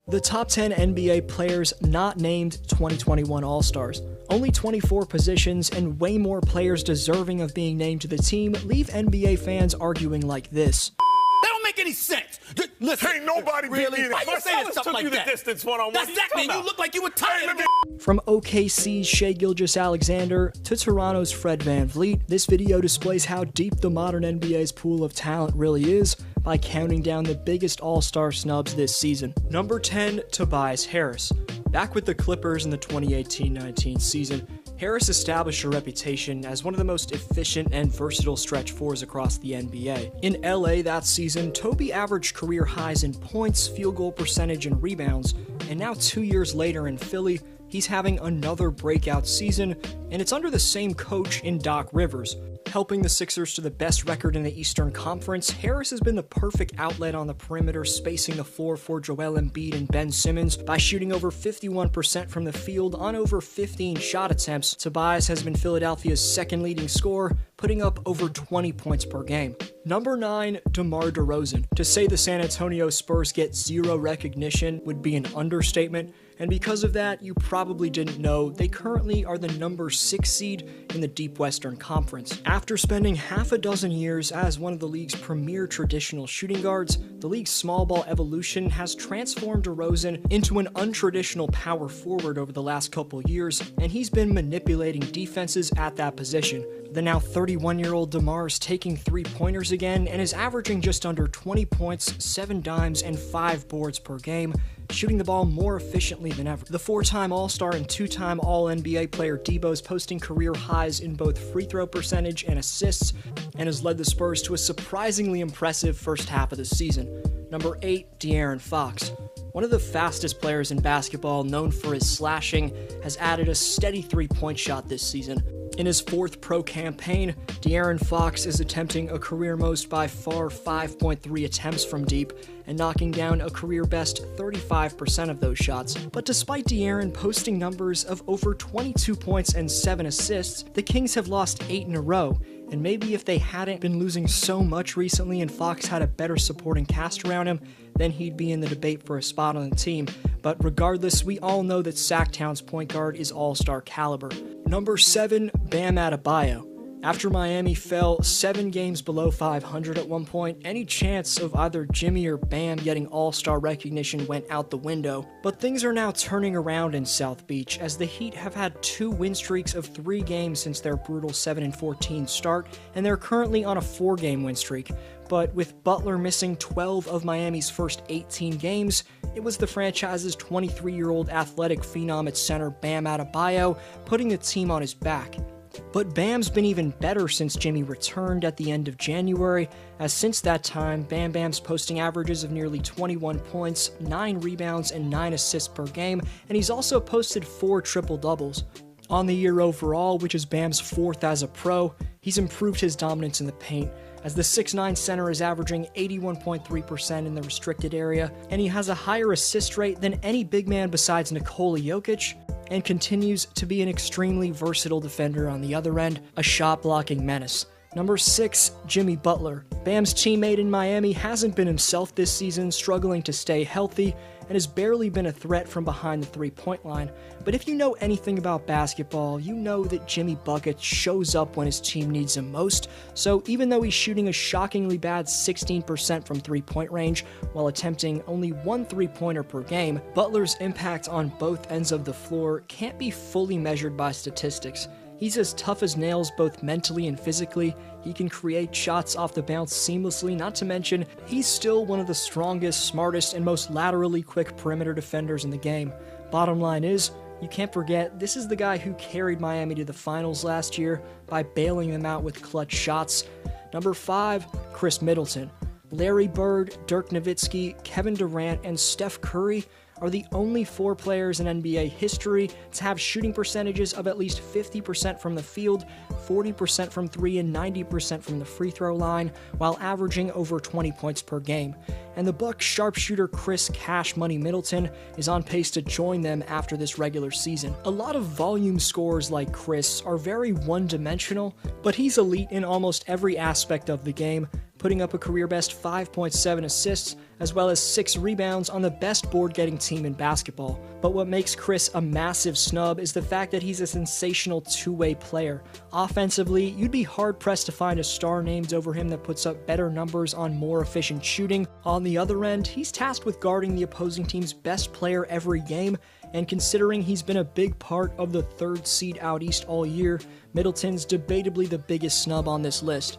The top 10 NBA players not named 2021 All-Stars. Only 24 positions and way more players deserving of being named to the team leave NBA fans arguing like this. That don't make any sense. Listen, ain't nobody really. Why you saying something like that? Distance one-on-one. That's exactly. You look like you were tired. From OKC's Shai Gilgeous-Alexander to Toronto's Fred VanVleet, this video displays how deep the modern NBA's pool of talent really is by counting down the biggest all-star snubs this season. Number 10, Tobias Harris. Back with the Clippers in the 2018-19 season, Harris established a reputation as one of the most efficient and versatile stretch fours across the NBA. In LA that season, Toby averaged career highs in points, field goal percentage, and rebounds, and now 2 years later in Philly, he's having another breakout season, and it's under the same coach in Doc Rivers. Helping the Sixers to the best record in the Eastern Conference, Harris has been the perfect outlet on the perimeter, spacing the floor for Joel Embiid and Ben Simmons by shooting over 51% from the field on over 15 shot attempts. Tobias has been Philadelphia's second leading scorer, putting up over 20 points per game. Number 9, DeMar DeRozan. To say the San Antonio Spurs get zero recognition would be an understatement, and because of that, you probably didn't know they currently are the number 6 seed in the Deep Western Conference. After spending half a dozen years as one of the league's premier traditional shooting guards, the league's small ball evolution has transformed DeRozan into an untraditional power forward over the last couple years, and he's been manipulating defenses at that position. The now 31-year-old DeMar is taking three-pointers again and is averaging just under 20 points, 7 dimes, and 5 boards per game, shooting the ball more efficiently than ever. The 4-time All-Star and 2-time All-NBA player Debo's posting career highs in both free throw percentage and assists, and has led the Spurs to a surprisingly impressive first half of the season. Number 8, De'Aaron Fox. One of the fastest players in basketball, known for his slashing, has added a steady three-point shot this season. In his 4th pro campaign, De'Aaron Fox is attempting a career most by far 5.3 attempts from deep and knocking down a career best 35% of those shots. But despite De'Aaron posting numbers of over 22 points and 7 assists, the Kings have lost 8 in a row. And maybe if they hadn't been losing so much recently and Fox had a better supporting cast around him, then he'd be in the debate for a spot on the team. But regardless, we all know that Sacktown's point guard is all-star caliber. Number 7, Bam Adebayo. After Miami fell 7 games below 500 at one point, any chance of either Jimmy or Bam getting all-star recognition went out the window. But things are now turning around in South Beach, as the Heat have had 2 win streaks of 3 games since their brutal 7-14 start, and they're currently on a 4-game win streak. But with Butler missing 12 of Miami's first 18 games, it was the franchise's 23-year-old athletic phenom at center Bam Adebayo putting the team on his back. But Bam's been even better since Jimmy returned at the end of January, as since that time, Bam's posting averages of nearly 21 points, 9 rebounds, and 9 assists per game, and he's also posted 4 triple-doubles. On the year overall, which is Bam's 4th as a pro, he's improved his dominance in the paint, as the 6'9 center is averaging 81.3% in the restricted area, and he has a higher assist rate than any big man besides Nikola Jokic, and continues to be an extremely versatile defender on the other end, a shot-blocking menace. Number 6, Jimmy Butler. Bam's teammate in Miami hasn't been himself this season, struggling to stay healthy, and has barely been a threat from behind the three-point line. But if you know anything about basketball, you know that Jimmy Bucket shows up when his team needs him most, so even though he's shooting a shockingly bad 16% from three-point range while attempting only 1 three-pointer per game, Butler's impact on both ends of the floor can't be fully measured by statistics. He's as tough as nails both mentally and physically, he can create shots off the bounce seamlessly, not to mention, he's still one of the strongest, smartest, and most laterally quick perimeter defenders in the game. Bottom line is, you can't forget, this is the guy who carried Miami to the finals last year by bailing them out with clutch shots. Number 5, Chris Middleton. Larry Bird, Dirk Nowitzki, Kevin Durant, and Steph Curry are the only 4 players in NBA history to have shooting percentages of at least 50% from the field, 40% from 3, and 90% from the free throw line, while averaging over 20 points per game. And the Bucks sharpshooter Chris Cash Money Middleton is on pace to join them after this regular season. A lot of volume scorers like Chris are very one-dimensional, but he's elite in almost every aspect of the game, putting up a career-best 5.7 assists, as well as 6 rebounds on the best board-getting team in basketball. But what makes Chris a massive snub is the fact that he's a sensational two-way player. Offensively, you'd be hard-pressed to find a star named over him that puts up better numbers on more efficient shooting. On the other end, he's tasked with guarding the opposing team's best player every game, and considering he's been a big part of the 3rd seed out east all year, Middleton's debatably the biggest snub on this list.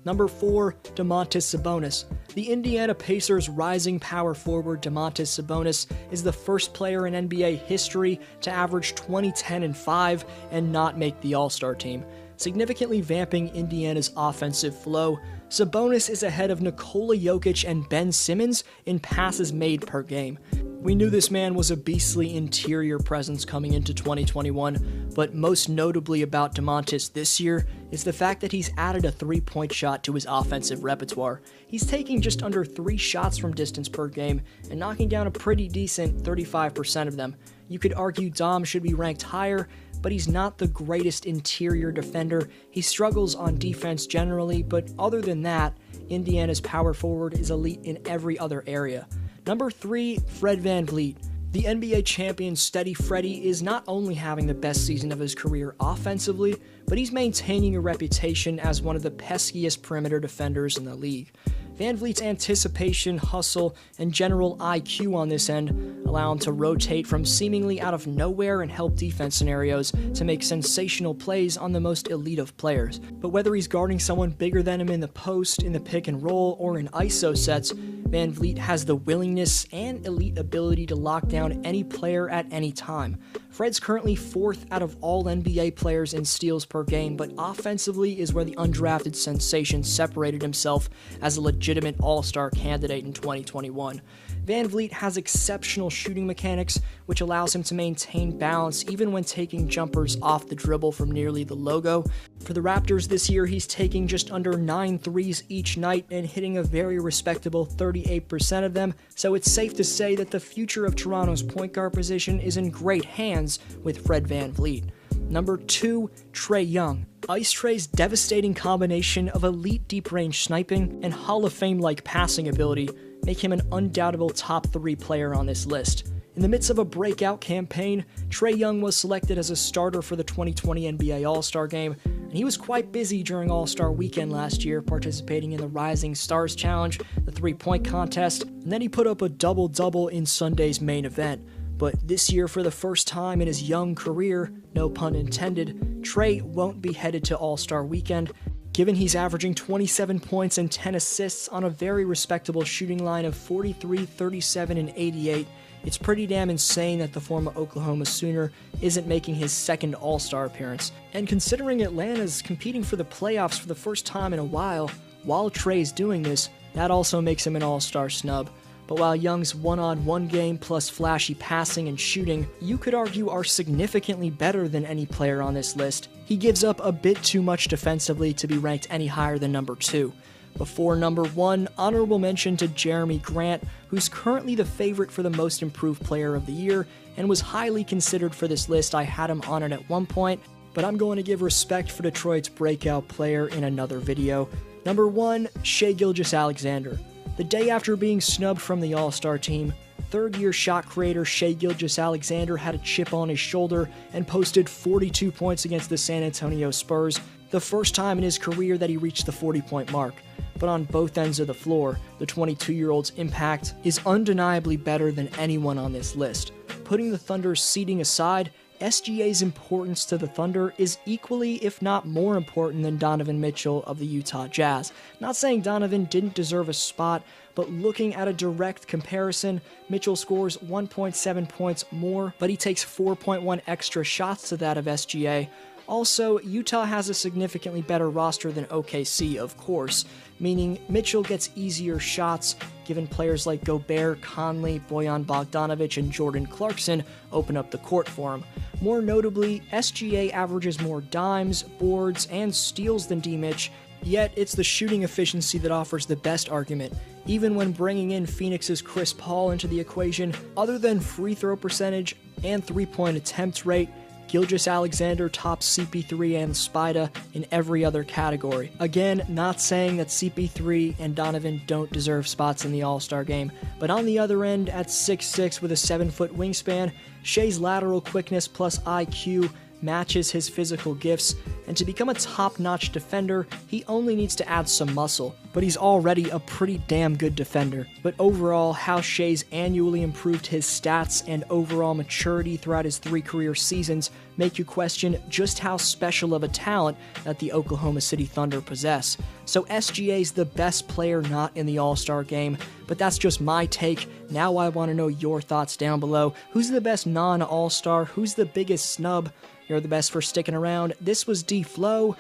Number 4, Domantas Sabonis. The Indiana Pacers' rising power forward Domantas Sabonis is the first player in NBA history to average 20, 10, and 5 and not make the All-Star team. Significantly vamping Indiana's offensive flow, Sabonis is ahead of Nikola Jokic and Ben Simmons in passes made per game. We knew this man was a beastly interior presence coming into 2021, but most notably about Domantas this year is the fact that he's added a 3-point shot to his offensive repertoire. He's taking just under 3 shots from distance per game and knocking down a pretty decent 35% of them. You could argue Dom should be ranked higher, but he's not the greatest interior defender. He struggles on defense generally, but other than that, Indiana's power forward is elite in every other area. Number 3, Fred VanVleet. The NBA champion Steady Freddy is not only having the best season of his career offensively, but he's maintaining a reputation as one of the peskiest perimeter defenders in the league. VanVleet's anticipation, hustle, and general IQ on this end allow him to rotate from seemingly out of nowhere and help defense scenarios to make sensational plays on the most elite of players. But whether he's guarding someone bigger than him in the post, in the pick and roll, or in ISO sets, VanVleet has the willingness and elite ability to lock down any player at any time. Fred's currently 4th out of all NBA players in steals per game, but offensively is where the undrafted sensation separated himself as a legitimate all-star candidate in 2021. VanVleet has exceptional shooting mechanics, which allows him to maintain balance even when taking jumpers off the dribble from nearly the logo. For the Raptors this year, he's taking just under 9 threes each night and hitting a very respectable 38% of them, so it's safe to say that the future of Toronto's point guard position is in great hands with Fred VanVleet. Number 2, Trae Young. Ice Trae's devastating combination of elite deep-range sniping and Hall of Fame-like passing ability make him an undoubtable top 3 player on this list. In the midst of a breakout campaign, Trae Young was selected as a starter for the 2020 NBA All-Star Game, and he was quite busy during All-Star Weekend last year, participating in the Rising Stars Challenge, the 3-point contest, and then he put up a double-double in Sunday's main event. But this year, for the first time in his young career, no pun intended, Trae won't be headed to All-Star Weekend. Given he's averaging 27 points and 10 assists on a very respectable shooting line of 43, 37, and 88, it's pretty damn insane that the former Oklahoma Sooner isn't making his second All-Star appearance. And considering Atlanta's competing for the playoffs for the first time in a while Trae's doing this, that also makes him an All-Star snub. But while Young's one-on-one game plus flashy passing and shooting, you could argue are significantly better than any player on this list, he gives up a bit too much defensively to be ranked any higher than number 2. Before number 1, honorable mention to Jeremy Grant, who's currently the favorite for the most improved player of the year, and was highly considered for this list. I had him on it at one point, but I'm going to give respect for Detroit's breakout player in another video. Number 1, Shai Gilgeous-Alexander. The day after being snubbed from the All-Star team, third-year shot creator Shai Gilgeous-Alexander had a chip on his shoulder and posted 42 points against the San Antonio Spurs, the first time in his career that he reached the 40-point mark. But on both ends of the floor, the 22-year-old's impact is undeniably better than anyone on this list. Putting the Thunder's seeding aside, SGA's importance to the Thunder is equally, if not more important than Donovan Mitchell of the Utah Jazz. Not saying Donovan didn't deserve a spot, but looking at a direct comparison, Mitchell scores 1.7 points more, but he takes 4.1 extra shots to that of SGA. Also, Utah has a significantly better roster than OKC, of course, meaning Mitchell gets easier shots, given players like Gobert, Conley, Bojan Bogdanovic, and Jordan Clarkson open up the court for him. More notably, SGA averages more dimes, boards, and steals than D-Mitch, yet it's the shooting efficiency that offers the best argument. Even when bringing in Phoenix's Chris Paul into the equation, other than free throw percentage and 3-point attempt rate, Gilgeous-Alexander tops CP3 and Spida in every other category. Again, not saying that CP3 and Donovan don't deserve spots in the All-Star game, but on the other end, at 6'6" with a 7-foot wingspan, Shai's lateral quickness plus IQ matches his physical gifts, and to become a top-notch defender, he only needs to add some muscle, but he's already a pretty damn good defender. But overall, how Shai's annually improved his stats and overall maturity throughout his 3 career seasons make you question just how special of a talent that the Oklahoma City Thunder possess. So SGA's the best player not in the All-Star game, but that's just my take. Now I want to know your thoughts down below. Who's the best non-All-Star? Who's the biggest snub? You're the best for sticking around. This was D-Flow,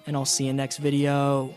and I'll see you next video.